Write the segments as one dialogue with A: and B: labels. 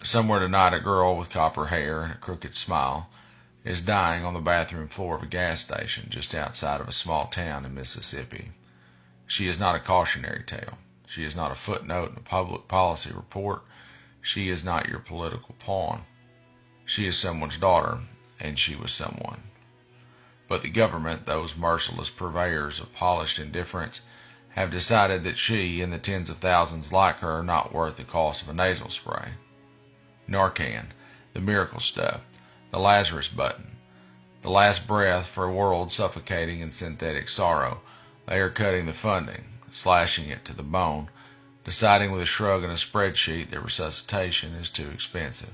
A: Somewhere tonight, a girl with copper hair and a crooked smile is dying on the bathroom floor of a gas station just outside of a small town in Mississippi. She is not a cautionary tale. She is not a footnote in a public policy report. She is not your political pawn. She is someone's daughter, and she was someone. But the government, those merciless purveyors of polished indifference, have decided that she and the tens of thousands like her are not worth the cost of a nasal spray. Narcan, the miracle stuff, the Lazarus button, the last breath for a world suffocating in synthetic sorrow. They are cutting the funding, slashing it to the bone, deciding with a shrug and a spreadsheet that resuscitation is too expensive.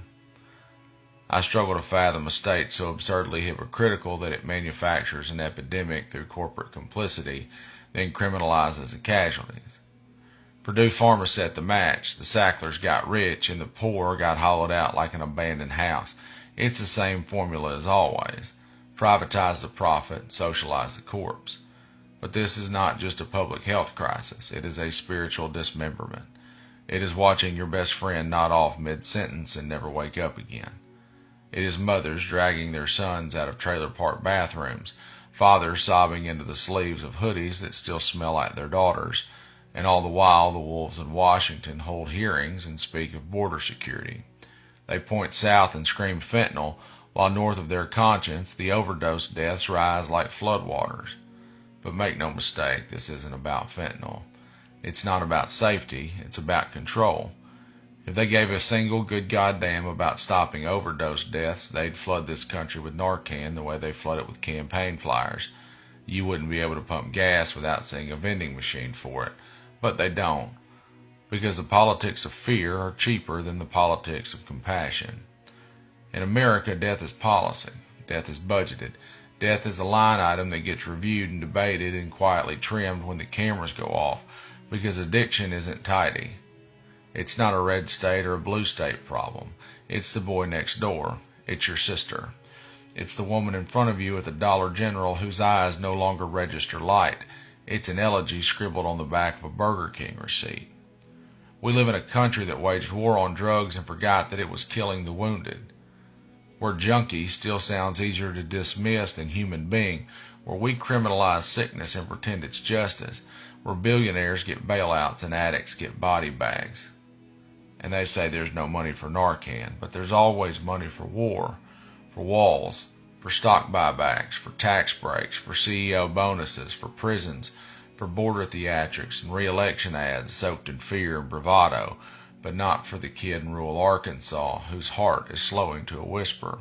A: I struggle to fathom a state so absurdly hypocritical that it manufactures an epidemic through corporate complicity, then criminalizes the casualties. Purdue Pharma set the match. The Sacklers got rich, and the poor got hollowed out like an abandoned house. It's the same formula as always. Privatize the profit, socialize the corpse. But this is not just a public health crisis. It is a spiritual dismemberment. It is watching your best friend nod off mid-sentence and never wake up again. It is mothers dragging their sons out of trailer park bathrooms, fathers sobbing into the sleeves of hoodies that still smell like their daughters, and all the while the wolves in Washington hold hearings and speak of border security. They point south and scream fentanyl, while north of their conscience the overdose deaths rise like floodwaters. But make no mistake, this isn't about fentanyl. It's not about safety, it's about control. If they gave a single good goddamn about stopping overdose deaths, they'd flood this country with Narcan the way they flood it with campaign flyers. You wouldn't be able to pump gas without seeing a vending machine for it. But they don't, because the politics of fear are cheaper than the politics of compassion. In America, death is policy. Death is budgeted. Death is a line item that gets reviewed and debated and quietly trimmed when the cameras go off, because addiction isn't tidy. It's not a red state or a blue state problem. It's the boy next door. It's your sister. It's the woman in front of you at the Dollar General whose eyes no longer register light. It's an elegy scribbled on the back of a Burger King receipt. We live in a country that waged war on drugs and forgot that it was killing the wounded. Where junkie still sounds easier to dismiss than human being, where we criminalize sickness and pretend it's justice, where billionaires get bailouts and addicts get body bags. And they say there's no money for Narcan, but there's always money for war, for walls, for stock buybacks, for tax breaks, for CEO bonuses, for prisons, for border theatrics and re-election ads soaked in fear and bravado, but not for the kid in rural Arkansas whose heart is slowing to a whisper.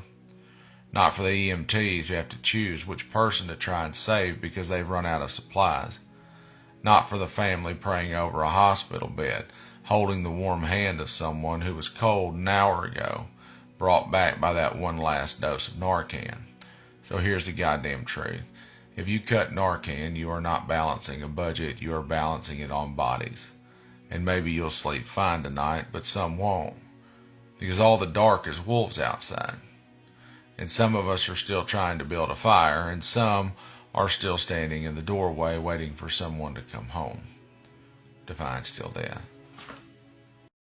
A: Not for the EMTs who have to choose which person to try and save because they've run out of supplies. Not for the family praying over a hospital bed, holding the warm hand of someone who was cold an hour ago, brought back by that one last dose of Narcan. So here's the goddamn truth. If you cut Narcan, you are not balancing a budget, you are balancing it on bodies. And maybe you'll sleep fine tonight, but some won't. Because all the dark is wolves outside. And some of us are still trying to build a fire, and some are still standing in the doorway waiting for someone to come home. Define still death.